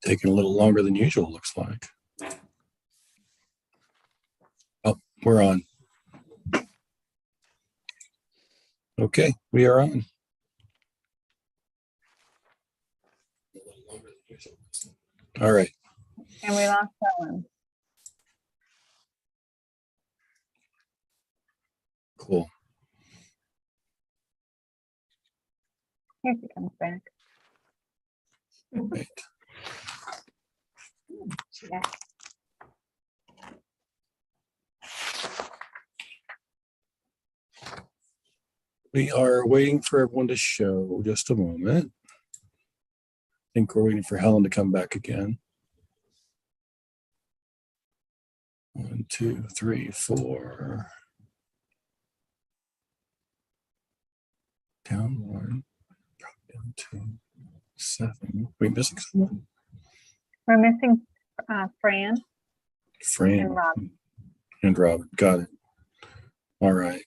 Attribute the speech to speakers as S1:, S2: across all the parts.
S1: Taking a little longer than usual, looks like. Oh, we're on. Okay, we are on. All right.
S2: And we lost Helen.
S1: Cool.
S2: Here she comes back.
S1: Right.
S2: Yeah.
S1: We are waiting for everyone to show. Just a moment. I think we're waiting for Helen to come back again. 1, 2, 3, 4. Down 1. Drop down 2. 7. We missing someone?
S2: We're missing Fran
S1: Fran
S2: and Robin.
S1: and Robin. Got it. All right.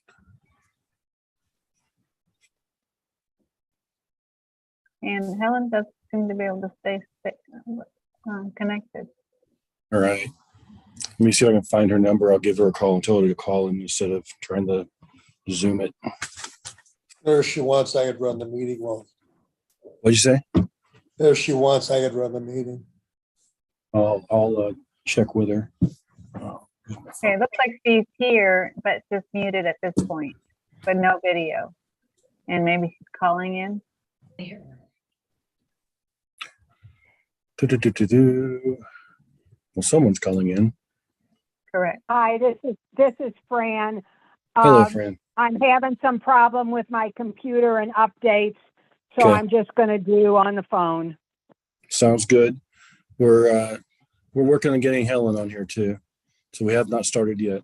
S2: And Helen does seem to be able to stay connected.
S1: All right. Let me see if I can find her number. I'll give her a call and tell her to call in instead of trying to Zoom it.
S3: Or if she wants, I could run the meeting. Well,
S1: What'd you say?
S3: if she wants, I could run the meeting.
S1: I'll check with her.
S2: Okay, it looks like she's here, but just muted at this point, but no video. And maybe she's calling in.
S1: Well, someone's calling in.
S2: Correct.
S4: Hi, this is Fran.
S1: Hello, Fran.
S4: I'm having some problem with my computer and updates, so
S1: Okay.
S4: I'm just going to do on the phone.
S1: Sounds good. We're working on getting Helen on here too, so we have not started yet.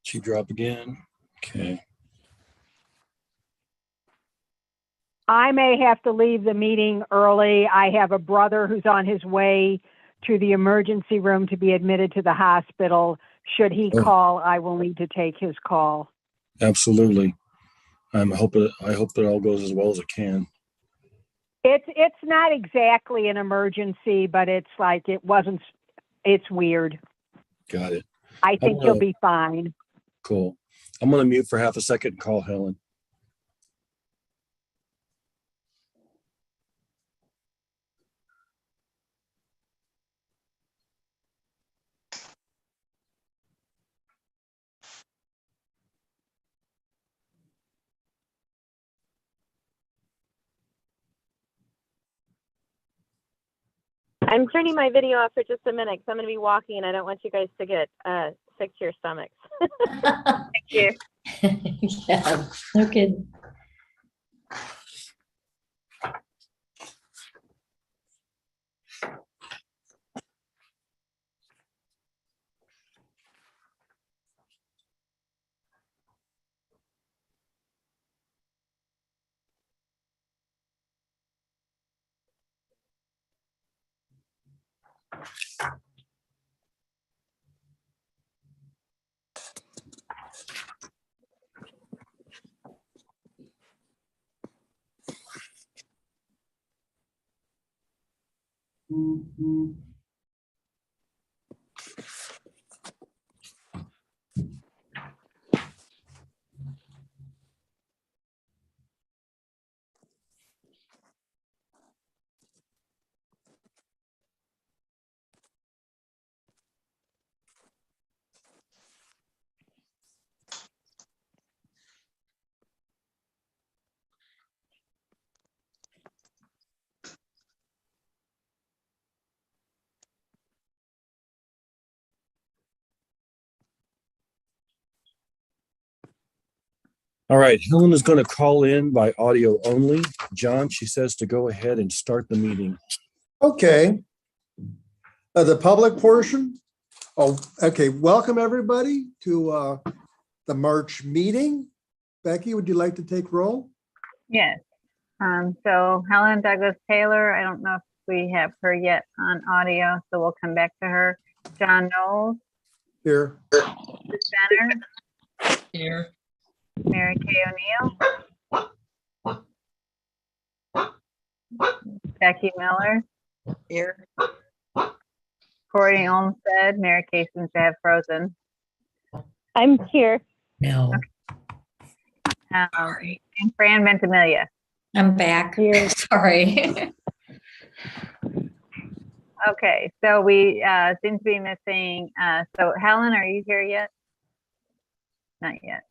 S1: She drop again. Okay.
S4: I may have to leave the meeting early. I have a brother who's on his way to the emergency room to be admitted to the hospital. Should he
S1: Oh.
S4: call, I will need to take his call.
S1: Absolutely. I hope it all goes as well as it can.
S4: It's not exactly an emergency, but it's like it's weird.
S1: Got it.
S4: I think you'll be fine.
S1: Cool. I'm going to mute for half a second and call Helen.
S5: I'm turning my video off for just a minute because I'm going to be walking and I don't want you guys to get sick to your stomachs.
S2: Thank you.
S6: Yeah, no kidding.
S1: All right. Helen is going to call in by audio only. John, she says to go ahead and start the meeting.
S3: Okay. The public portion. Oh, okay. Welcome everybody to the March meeting. Becky, would you like to take roll?
S2: Yes. So Helen Douglas Taylor, I don't know if we have her yet on audio, so we'll come back to her. John Knowles,
S3: Here.
S2: Bruce Benner,
S6: Here.
S2: Mary Kay O'Neill, Becky Miller,
S6: Here.
S2: Corey Olmsted. Mary Kay seems to have frozen.
S5: I'm here.
S6: No.
S2: And Fran Ventimiglia.
S6: I'm back.
S5: Here.
S6: Sorry.
S2: Okay, so we seem to be missing. So Helen, are you here yet? Not yet,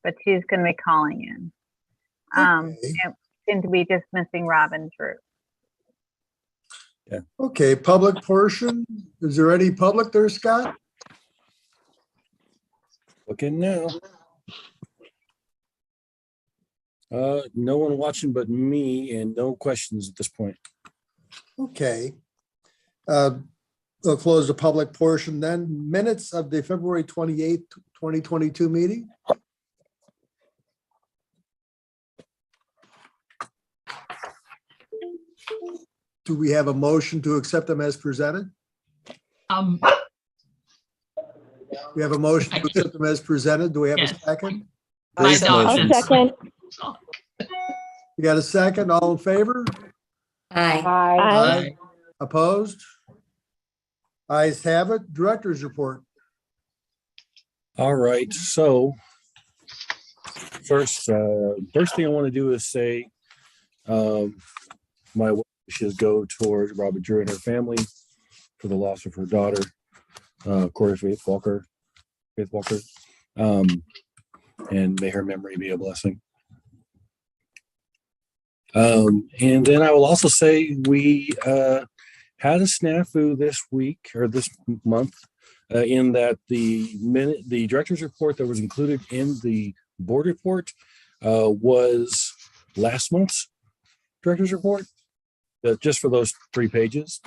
S2: but she's going to be calling in.
S3: Okay.
S2: And seem to be just missing Robin Drew.
S3: Okay, public portion. Is there any public there, Scott?
S1: Looking now. No one watching but me, and no questions at this point.
S3: Okay. We'll close the public portion then. Minutes of the February 28th, 2022 meeting. Do we have a motion to accept them as presented? We have a motion to accept them as presented. Do we have a
S7: Yes.
S3: second?
S1: Grace
S5: I'll
S1: motions.
S5: second.
S3: You got a second? All in favor?
S6: Hi.
S5: Aye.
S3: Opposed? Ayes have it. Director's report.
S1: All right, so first thing I want to do is say my wishes go towards Robert Drew and her family for the loss of her daughter, Corey Faith Walker. And may her memory be a blessing. And then I will also say we had a snafu this week or this month in that the director's report that was included in the board report was last month's director's report, just for those 3 pages.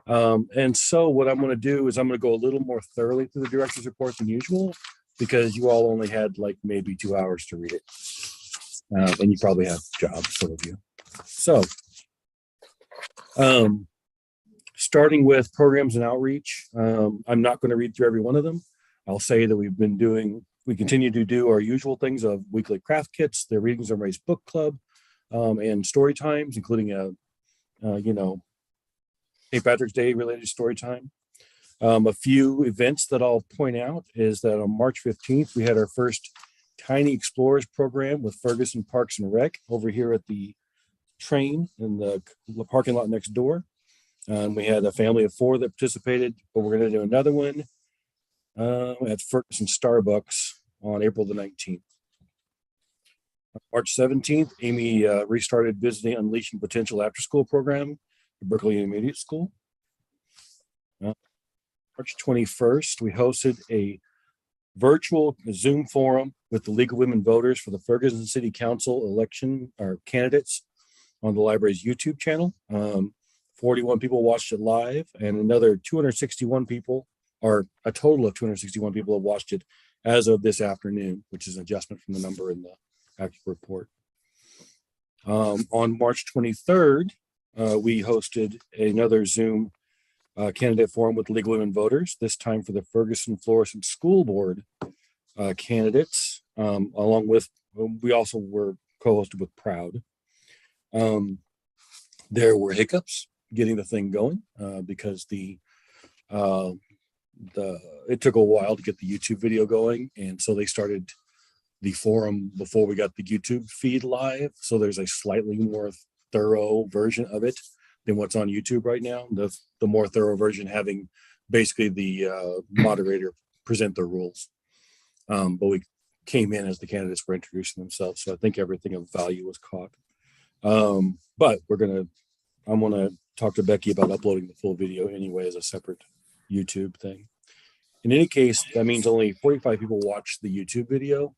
S1: And so what I'm going to do is I'm going to go a little more thoroughly through the director's report than usual, because you all only had like maybe 2 hours to read it. And you probably have jobs, some of you. So, starting with programs and outreach, I'm not going to read through every one of them. I'll say that we continue to do our usual things of weekly craft kits, the Readings and Race book club, and story times, including St. Patrick's Day related story time. A few events that I'll point out is that on March 15th, we had our first Tiny Explorers program with Ferguson Parks and Rec over here at the train in the parking lot next door. We had a family of 4 that participated, but we're going to do another one at Ferguson Starbucks on April the 19th. March 17th, Amy restarted visiting Unleashing Potential After School program at Berkeley Intermediate School. March 21st, we hosted a virtual Zoom forum with the League of Women Voters for the Ferguson City Council election or candidates on the library's YouTube channel. 41 people watched it live, and another 261 people, or a total of 261 people have watched it as of this afternoon, which is an adjustment from the number in the active report. On March 23rd, we hosted another Zoom candidate forum with League of Women Voters, this time for the Ferguson Florissant School Board candidates, along with, we also were co-hosted with Proud. There were hiccups getting the thing going because it took a while to get the YouTube video going, and so they started the forum before we got the YouTube feed live. So there's a slightly more thorough version of it than what's on YouTube right now. The more thorough version having basically the moderator present the rules. But we came in as the candidates were introducing themselves, so I think everything of value was caught. But I'm gonna talk to Becky about uploading the full video anyway as a separate YouTube thing. In any case, that means only 45 people watched the YouTube video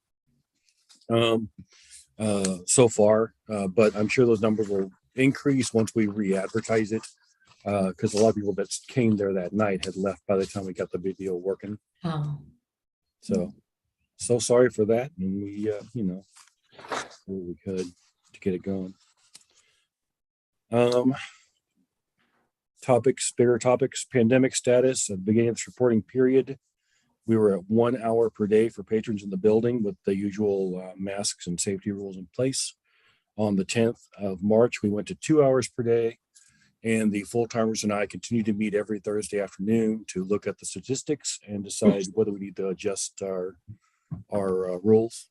S1: so far, but I'm sure those numbers will increase once we re-advertise it, because a lot of people that came there that night had left by the time we got the video working.
S6: Oh.
S1: So sorry for that, and we did what we could to get it going. Um, bigger topics, pandemic status. At the beginning of this reporting period, we were at 1 hour per day for patrons in the building with the usual masks and safety rules in place. On the 10th of March, we went to 2 hours per day, and the full-timers and I continue to meet every Thursday afternoon to look at the statistics and decide whether we need to adjust our rules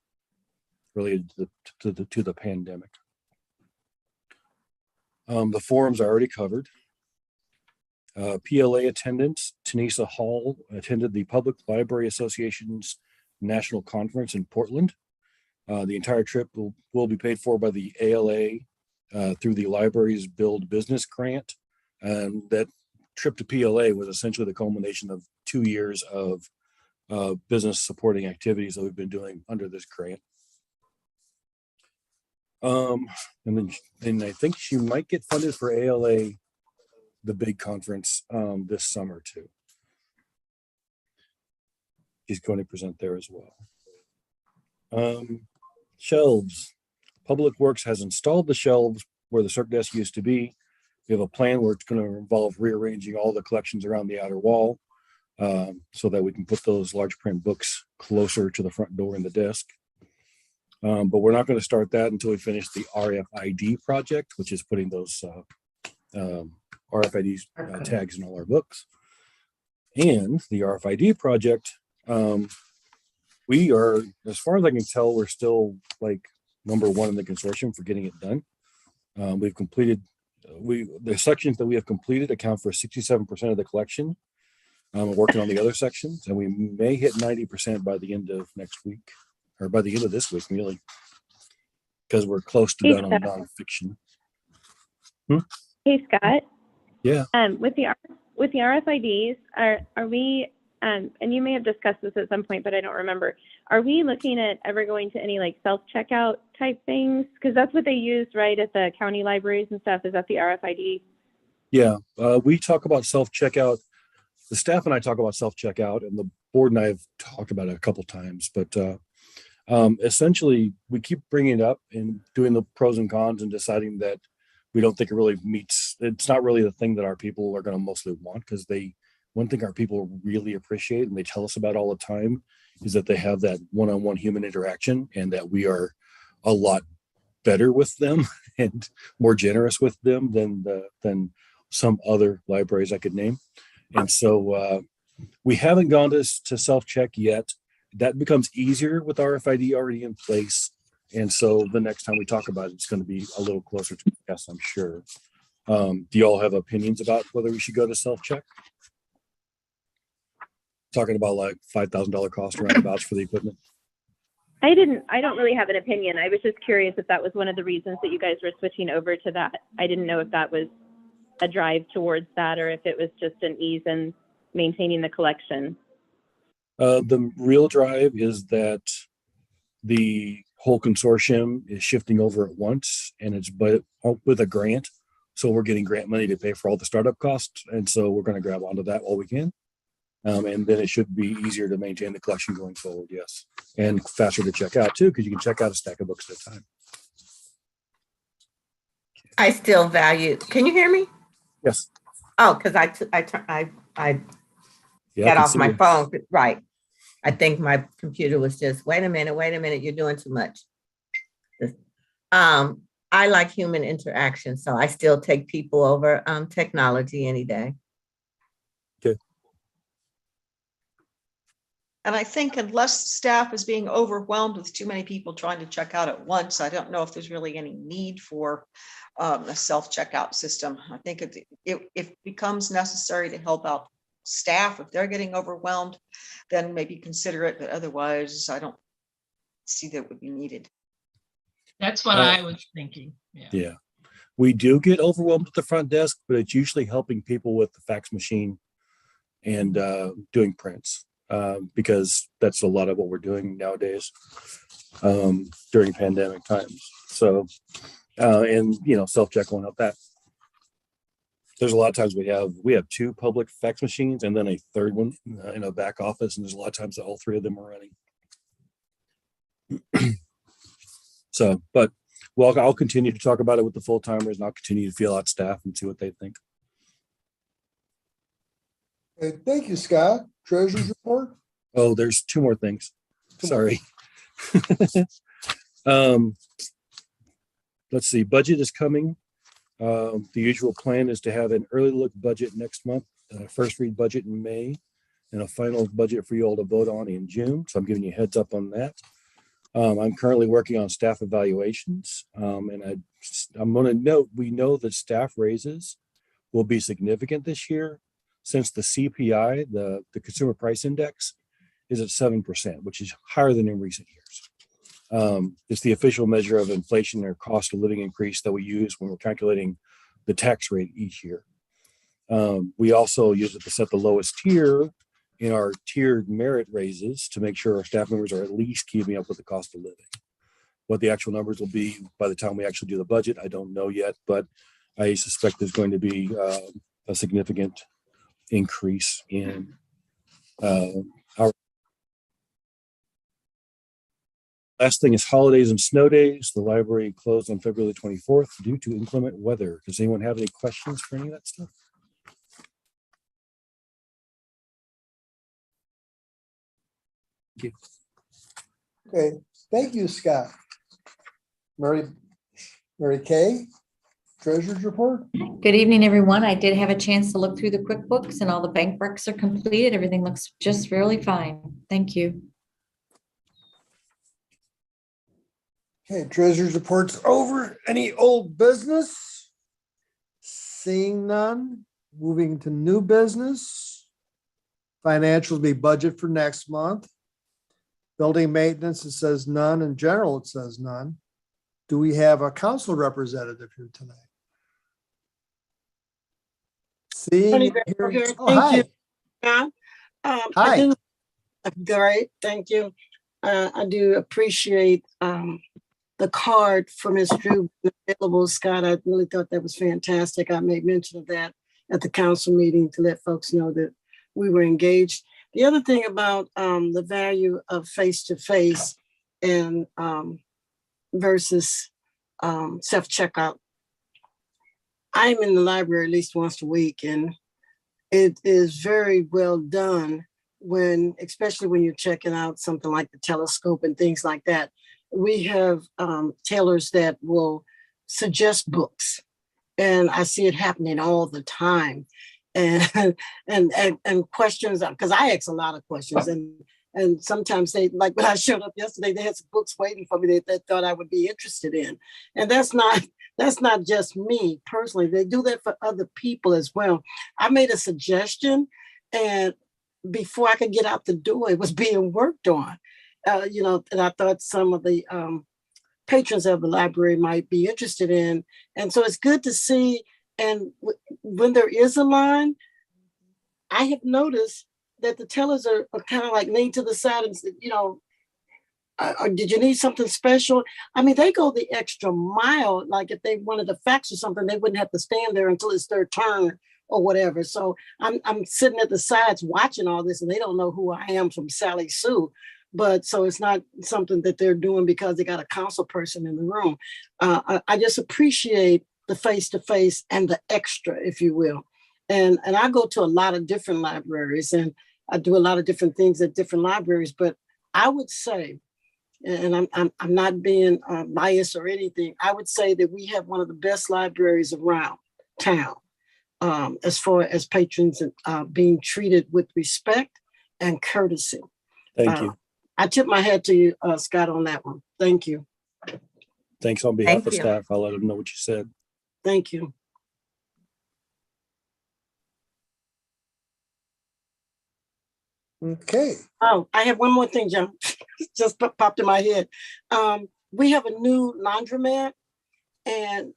S1: related to the pandemic. The forums are already covered. PLA attendance, Tanisa Hall attended the Public Library Association's National Conference in Portland. The entire trip will be paid for by the ALA through the library's Build Business Grant. And that trip to PLA was essentially the culmination of 2 years of business supporting activities that we've been doing under this grant. And then I think she might get funded for ALA, the big conference, this summer too. She's going to present there as well. Shelves. Public Works has installed the shelves where the circ desk used to be. We have a plan where it's going to involve rearranging all the collections around the outer wall so that we can put those large print books closer to the front door in the desk. But we're not going to start that until we finish the RFID project, which is putting those RFID tags in all our books. And the RFID project, we are, as far as I can tell, we're still like #1 in the consortium for getting it done. We've completed, the sections that we have completed account for 67% of the collection. We're working on the other sections, and we may hit 90% by the end of next week, or by the end of this week, really, because we're close to done on nonfiction.
S5: Hey, Scott.
S1: Yeah.
S5: With the RFIDs, are we, and you may have discussed this at some point, but I don't remember. Are we looking at ever going to any like self-checkout type things? Because that's what they use, right, at the county libraries and stuff. Is that the RFID?
S1: Yeah, we talk about self-checkout. The staff and I talk about self-checkout, and the board and I have talked about it a couple times. But essentially, we keep bringing it up and doing the pros and cons and deciding that we don't think it really meets. It's not really the thing that our people are going to mostly want, because one thing our people really appreciate and they tell us about all the time is that they have that one-on-one human interaction, and that we are a lot better with them and more generous with them than some other libraries I could name. And so we haven't gone to self-check yet. That becomes easier with RFID already in place. And so the next time we talk about it, it's going to be a little closer to yes, I'm sure. Do you all have opinions about whether we should go to self-check? Talking about like $5,000 cost roundabouts for the equipment.
S5: I don't really have an opinion. I was just curious if that was one of the reasons that you guys were switching over to that. I didn't know if that was a drive towards that, or if it was just an ease in maintaining the collection.
S1: The real drive is that the whole consortium is shifting over at once, and it's but with a grant. So we're getting grant money to pay for all the startup costs. And so we're going to grab onto that while we can. And then it should be easier to maintain the collection going forward. Yes. And faster to check out too, because you can check out a stack of books at a time.
S7: I still value. Can you hear me?
S1: Yes.
S7: Oh, because I got off my phone. Right. I think my computer was just, wait a minute, you're doing too much. I like human interaction, so I still take people over technology any day.
S1: Okay.
S8: And I think unless staff is being overwhelmed with too many people trying to check out at once, I don't know if there's really any need for a self-checkout system. I think it becomes necessary to help out staff. If they're getting overwhelmed, then maybe consider it, but otherwise I don't see that would be needed.
S9: That's what I was thinking.
S1: Yeah. We do get overwhelmed at the front desk, but it's usually helping people with the fax machine and doing prints. Because that's a lot of what we're doing nowadays during pandemic times. So, and self-check won't help that. There's a lot of times we have 2 public fax machines and then a third one in a back office, and there's a lot of times that all 3 of them are running. So, but well, I'll continue to talk about it with the full timers, and I'll continue to feel out staff and see what they think.
S3: Okay, thank you, Scott. Treasurer's report?
S1: Oh, there's two more things.
S3: Come on.
S1: Sorry. Let's see. Budget is coming. The usual plan is to have an early look budget next month, first read budget in May, and a final budget for you all to vote on in June. So I'm giving you a heads up on that. I'm currently working on staff evaluations, and I'm going to note, we know that staff raises will be significant this year since the CPI, the Consumer Price Index, is at 7%, which is higher than in recent years. It's the official measure of inflation or cost of living increase that we use when we're calculating the tax rate each year. We also use it to set the lowest tier in our tiered merit raises to make sure our staff members are at least keeping up with the cost of living. What the actual numbers will be by the time we actually do the budget, I don't know yet, but I suspect there's going to be a significant increase in our. Last thing is holidays and snow days. The library closed on February 24th due to inclement weather. Does anyone have any questions for any of that stuff? Thank you.
S3: Okay, thank you, Scott. Mary Kay, Treasurer's report?
S6: Good evening, everyone. I did have a chance to look through the QuickBooks and all the bank recs are completed. Everything looks just really fine. Thank you.
S3: Okay, Treasurer's report's over. Any old business? Seeing none, moving to new business. Financials will be budget for next month. Building maintenance, it says none. In general, it says none. Do we have a council representative here tonight? Seeing
S10: Tony
S3: and
S10: Bell
S3: hearing.
S10: here.
S3: Oh,
S10: Thank
S3: hi.
S10: you. Yeah.
S3: Hi.
S10: I do, great, thank you. I do appreciate the card for Ms. Drew available, Scott. I really thought that was fantastic. I made mention of that at the council meeting to let folks know that we were engaged. The other thing about the value of face-to-face and versus self-checkout. I'm in the library at least once a week, and it is very well done when, especially when you're checking out something like the telescope and things like that. We have tailors that will suggest books, and I see it happening all the time. And questions, because I ask a lot of questions, and sometimes they, like when I showed up yesterday, they had some books waiting for me that they thought I would be interested in. And that's not just me personally. They do that for other people as well. I made a suggestion, and before I could get out the door, it was being worked on. And I thought some of the patrons of the library might be interested in. And so it's good to see. And when there is a line, I have noticed that the tellers are kind of like lean to the side and, did you need something special? I mean, they go the extra mile. Like if they wanted to fax or something, they wouldn't have to stand there until it's their turn or whatever. So I'm sitting at the sides watching all this, and they don't know who I am from Sally Sue. But so it's not something that they're doing because they got a council person in the room. I just appreciate the face-to-face and the extra, if you will. And I go to a lot of different libraries, and I do a lot of different things at different libraries. But I would say, and I'm not being biased or anything, I would say that we have one of the best libraries around town as far as patrons being treated with respect and courtesy.
S1: Thank you.
S10: I tip my hat to you, Scott, on that one. Thank you.
S1: Thanks on behalf
S7: Thank
S1: of
S7: you.
S1: staff. I'll let them know what you said.
S10: Thank you.
S3: Okay,
S10: Oh, I have one more thing, John. Just popped in my head. We have a new laundromat, and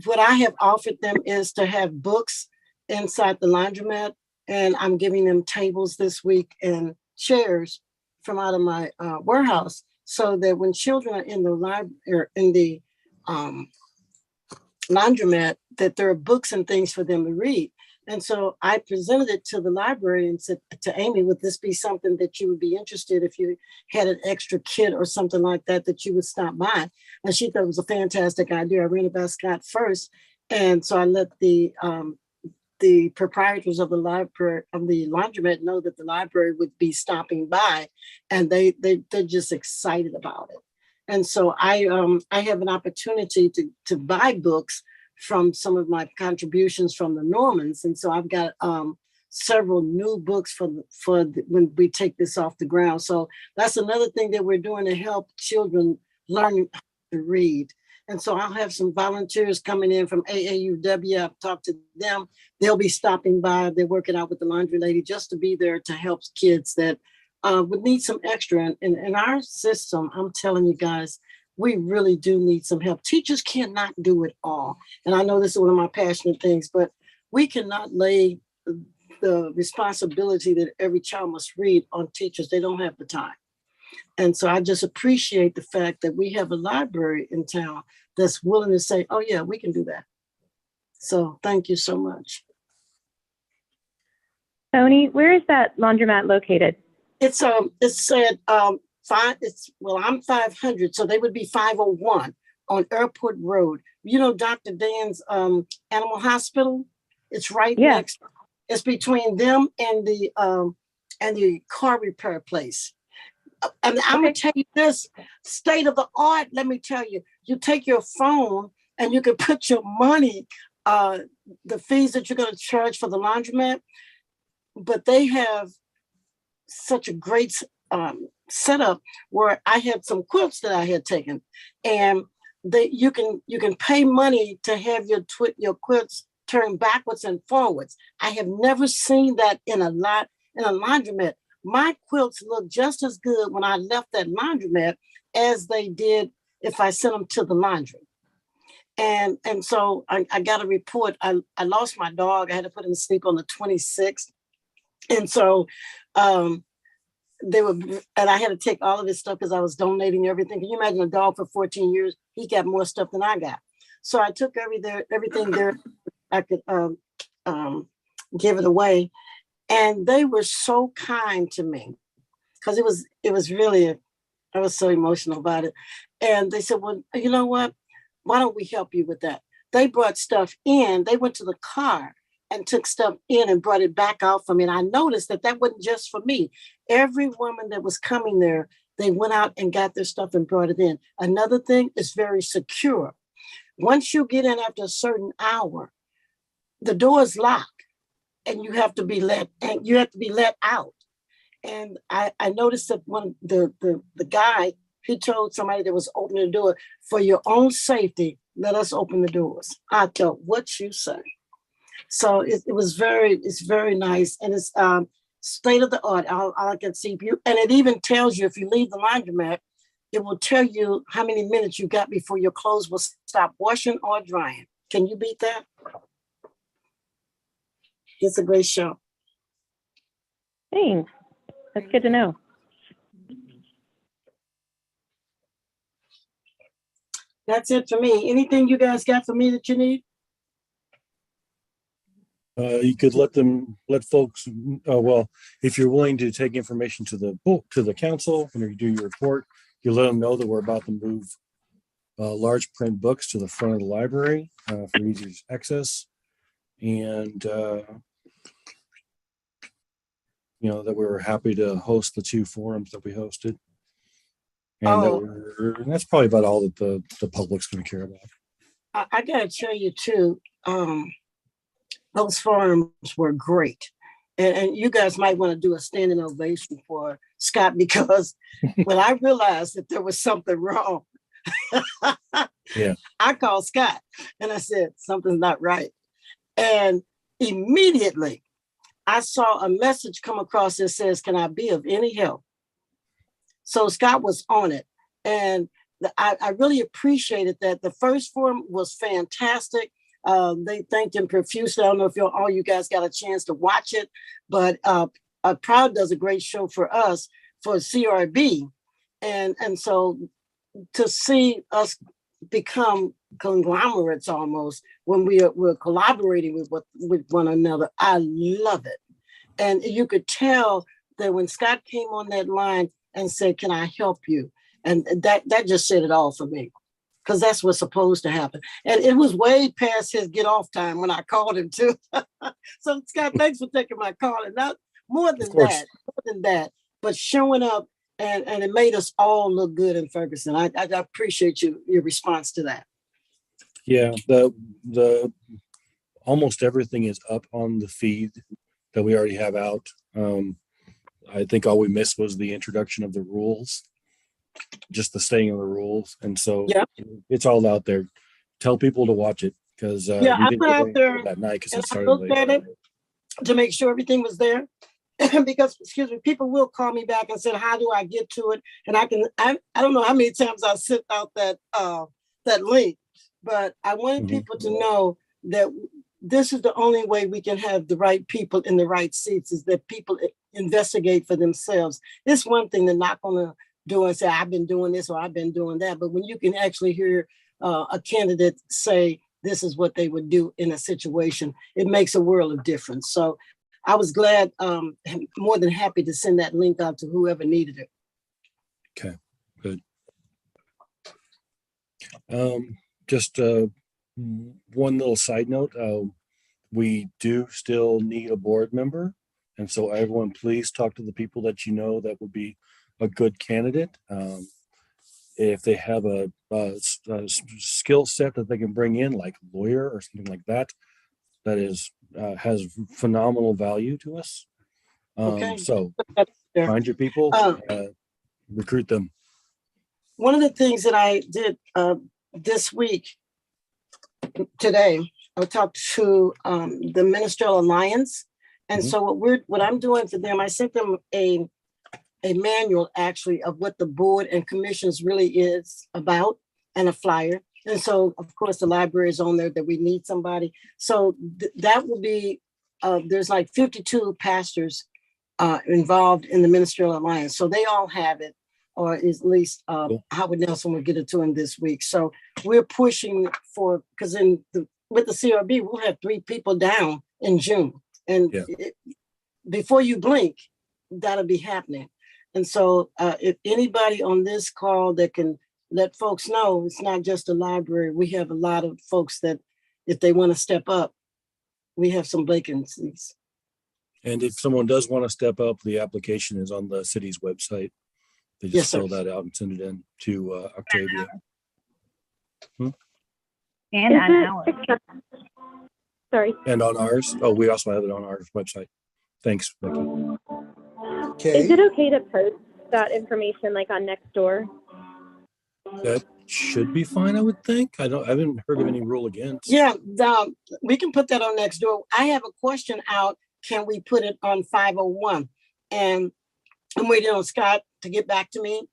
S10: what I have offered them is to have books inside the laundromat, and I'm giving them tables this week and chairs from out of my warehouse, so that when children are in the library, in the laundromat, that there are books and things for them to read. And so I presented it to the library and said to Amy, would this be something that you would be interested if you had an extra kit or something like that, that you would stop by? And she thought it was a fantastic idea. I ran it by Scott first. And so I let the proprietors of the library, of the laundromat, know that the library would be stopping by, and they're just excited about it. And so I have an opportunity to buy books from some of my contributions from the Normans. And so I've got several new books when we take this off the ground. So that's another thing that we're doing to help children learn how to read. And so I'll have some volunteers coming in from AAUW. I've talked to them. They'll be stopping by. They're working out with the laundry lady just to be there to help kids that would need some extra. And in our system, I'm telling you guys, we really do need some help. Teachers cannot do it all. And I know this is one of my passionate things, but we cannot lay the responsibility that every child must read on teachers. They don't have the time. And so I just appreciate the fact that we have a library in town that's willing to say, oh yeah, we can do that. So thank you so much.
S5: Tony, where is that laundromat located?
S10: It's said I'm 500, so they would be 501 on Airport Road. You know Dr. Dan's animal hospital? It's right next. It's between them and the car repair place. And I'm gonna tell you this, state of the art, let me tell you, you take your phone and you can put your money, the fees that you're gonna charge for the laundromat, but they have such a great setup where I had some quilts that I had taken, and you can pay money to have your quilts turned backwards and forwards. I have never seen that in a laundromat. My quilts look just as good when I left that laundromat as they did if I sent them to the laundry. And so I got a report. I lost my dog. I had to put him to sleep on the 26th. And so and I had to take all of his stuff because I was donating everything. Can you imagine a dog for 14 years? He got more stuff than I got. So I took everything there I could give it away. And they were so kind to me because it was really, I was so emotional about it. And they said, well, you know what? Why don't we help you with that? They brought stuff in. They went to the car and took stuff in and brought it back out for me. And I noticed that wasn't just for me. Every woman that was coming there, they went out and got their stuff and brought it in. Another thing is very secure. Once you get in after a certain hour, the doors lock. And you have to be let out. And I noticed that one the guy, he told somebody that was opening the door, for your own safety, let us open the doors. I thought, what you say? So it's very nice, and it's state of the art. All I can see you, and it even tells you if you leave the laundromat, it will tell you how many minutes you got before your clothes will stop washing or drying. Can you beat that? It's a great show.
S5: Thanks. That's good to know.
S10: That's it for me. Anything you guys got for me that you need?
S1: You could let folks, well, if you're willing to take information to the council when you do your report, you let them know that we're about to move large print books to the front of the library for easier access. And that we were happy to host the 2 forums that we hosted, and that's probably about all that the public's going to care about.
S10: I gotta tell you too, those forums were great, and you guys might want to do a standing ovation for Scott, because when I realized that there was something wrong,
S1: yeah,
S10: I called Scott and I said something's not right, and immediately I saw a message come across that says, can I be of any help? So Scott was on it. And I really appreciated that. The first forum was fantastic. They thanked him profusely. I don't know if all you guys got a chance to watch it, but Proud does a great show for us for CRB. And so to see us become conglomerates almost when we're collaborating with one another. I love it. And you could tell that when Scott came on that line and said, "Can I help you?" And that just said it all for me, because that's what's supposed to happen. And it was way past his get off time when I called him too. So Scott, thanks for taking my call. And not more than that, but showing up, and it made us all look good in Ferguson. I appreciate your response to that.
S1: Yeah, the almost everything is up on the feed that we already have out. I think all we missed was the introduction of the rules, just the staying of the rules. And so it's all out there. Tell people to watch it, because
S10: I put out there
S1: that night because
S10: and
S1: it
S10: I
S1: started
S10: looked at
S1: late.
S10: it to make sure everything was there. Because, excuse me, people will call me back and said, "How do I get to it?" And I don't know how many times I sent out that link, but I wanted people to know that this is the only way we can have the right people in the right seats, is that people investigate for themselves. It's one thing to knock on the door and say, "I've been doing this," or "I've been doing that," but when you can actually hear a candidate say this is what they would do in a situation, it makes a world of difference. So I was glad, more than happy to send that link out to whoever needed it.
S1: Okay, good. Just one little side note. We do still need a board member. And so everyone, please talk to the people that you know that would be a good candidate. If they have a skill set that they can bring in, like a lawyer or something like that, that is has phenomenal value to us. So find your people, recruit them.
S10: One of the things that I did this week, today, I talked to the Ministerial Alliance. And so what I'm doing for them, I sent them a manual actually of what the board and commissions really is about, and a flyer. And so, of course, the library is on there that we need somebody. So that will be, there's like 52 pastors involved in the Ministerial Alliance. So they all have it, or at least Howard Nelson will get it to him this week. So we're pushing for, because with the CRB, we'll have 3 people down in June. And before you blink, that'll be happening. And so if anybody on this call that can let folks know, it's not just a library. We have a lot of folks that, if they want to step up, we have some vacancies.
S1: And if someone does want to step up, the application is on the city's website. They just fill that out and send it in to Octavia.
S2: And on ours.
S5: Sorry.
S1: And on ours. Oh, we also have it on our website. Thanks, Becky.
S3: Okay.
S5: Is it okay to post that information like on Nextdoor?
S1: That should be fine, I would think. I haven't heard of any rule against.
S10: Yeah, we can put that on Nextdoor. I have a question out. Can we put it on 501? And I'm waiting on Scott to get back to me.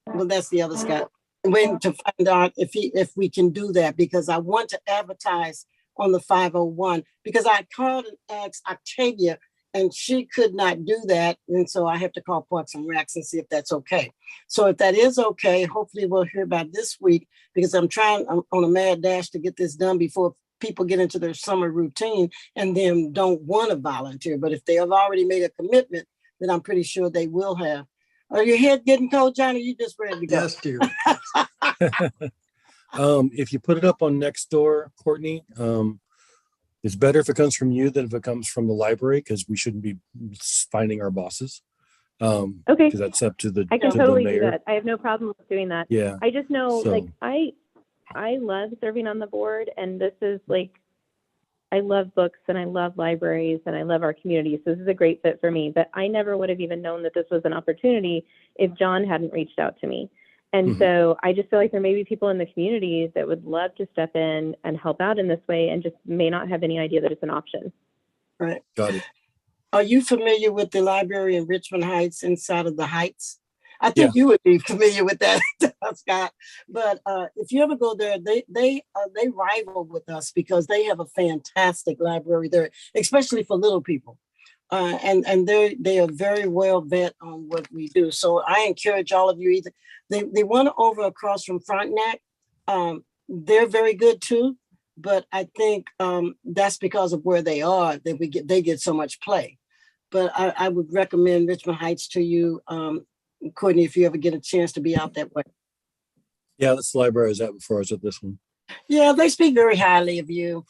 S10: Well, that's the other Scott. I'm waiting to find out if we can do that, because I want to advertise on the 501, because I called and asked Octavia and she could not do that. And so I have to call Parks and Recs and see if that's okay. So if that is okay, hopefully we'll hear about this week, because I'm on a mad dash to get this done before people get into their summer routine and then don't want to volunteer. But if they have already made a commitment, then I'm pretty sure they will have. Are your head getting cold, Johnny? You just ready to go?
S3: Yes, dear.
S1: If you put it up on Nextdoor, Courtney, it's better if it comes from you than if it comes from the library, because we shouldn't be finding our bosses. Okay. Because that's up to the
S5: I can
S1: to
S5: totally
S1: the mayor.
S5: do that. I have no problem with doing that.
S1: Yeah.
S5: I just know,
S1: So-
S5: like, I love serving on the board, and this is like, I love books and I love libraries and I love our community. So this is a great fit for me, but I never would have even known that this was an opportunity if John hadn't reached out to me. And so I just feel like there may be people in the community that would love to step in and help out in this way and just may not have any idea that it's an option.
S10: Right.
S1: Got it.
S10: Are you familiar with the library in Richmond Heights, inside of the Heights? I think you would be familiar with that, Scott. But if you ever go there, they rival with us because they have a fantastic library there, especially for little people. And they are very well vet on what we do. So I encourage all of you, either they went over across from Frontenac. they're very good too. But I think that's because of where they are that they get so much play. But I would recommend Richmond Heights to you, Courtney, if you ever get a chance to be out that way.
S1: Yeah, that's the library I was at before I was at this one.
S10: Yeah, they speak very highly of you.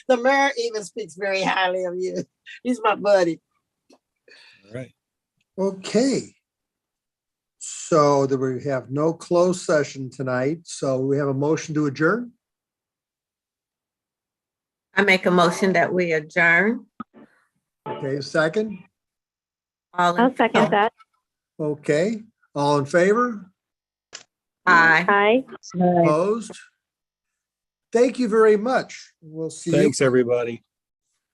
S10: The mayor even speaks very highly of you. He's my buddy.
S1: All right.
S3: Okay. So that we have no closed session tonight. So we have a motion to adjourn.
S7: I make a motion that we adjourn.
S3: Okay, second.
S7: All in
S5: I'll second
S7: favor?
S5: that.
S3: Okay, all in favor?
S7: Aye.
S5: Aye.
S3: Opposed? Thank you very much. We'll see you
S1: Thanks, everybody.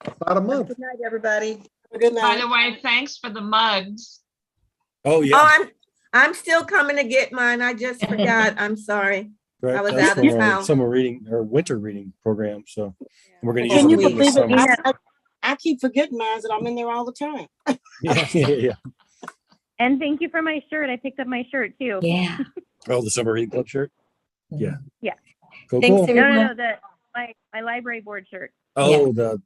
S3: about a month.
S8: Good night, everybody.
S10: Good
S9: By
S10: night.
S9: the way, thanks for the mugs.
S1: Oh,
S7: Oh,
S1: yeah.
S7: I'm still coming to get mine. I just forgot. I'm sorry.
S1: Right.
S7: I was
S1: That's
S7: out of
S1: from our
S7: town.
S1: summer reading or winter reading program. So we're going to use
S10: Can
S1: them
S10: you
S1: again this
S10: believe it?
S1: summer.
S10: I keep forgetting mine and I'm in there all the time.
S1: Yeah.
S5: And thank you for my shirt. I picked up my shirt too.
S6: Yeah.
S1: Oh, the summer reading club shirt. Yeah.
S5: Yeah.
S1: Cool.
S6: Thanks,
S1: Cool.
S6: everyone.
S5: My library board shirt.
S1: Oh, the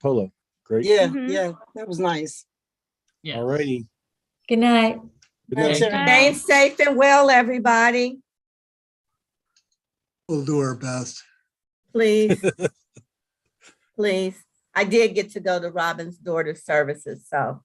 S1: polo. Great.
S10: Yeah,
S5: Mhm.
S10: yeah, that was nice.
S9: Yes.
S1: All righty.
S6: Good night.
S1: Good
S10: Thanks,
S1: night.
S10: everybody.
S7: Stay safe and well, everybody.
S3: We'll do our best.
S7: Please. Please. I did get to go to Robin's daughter's services, so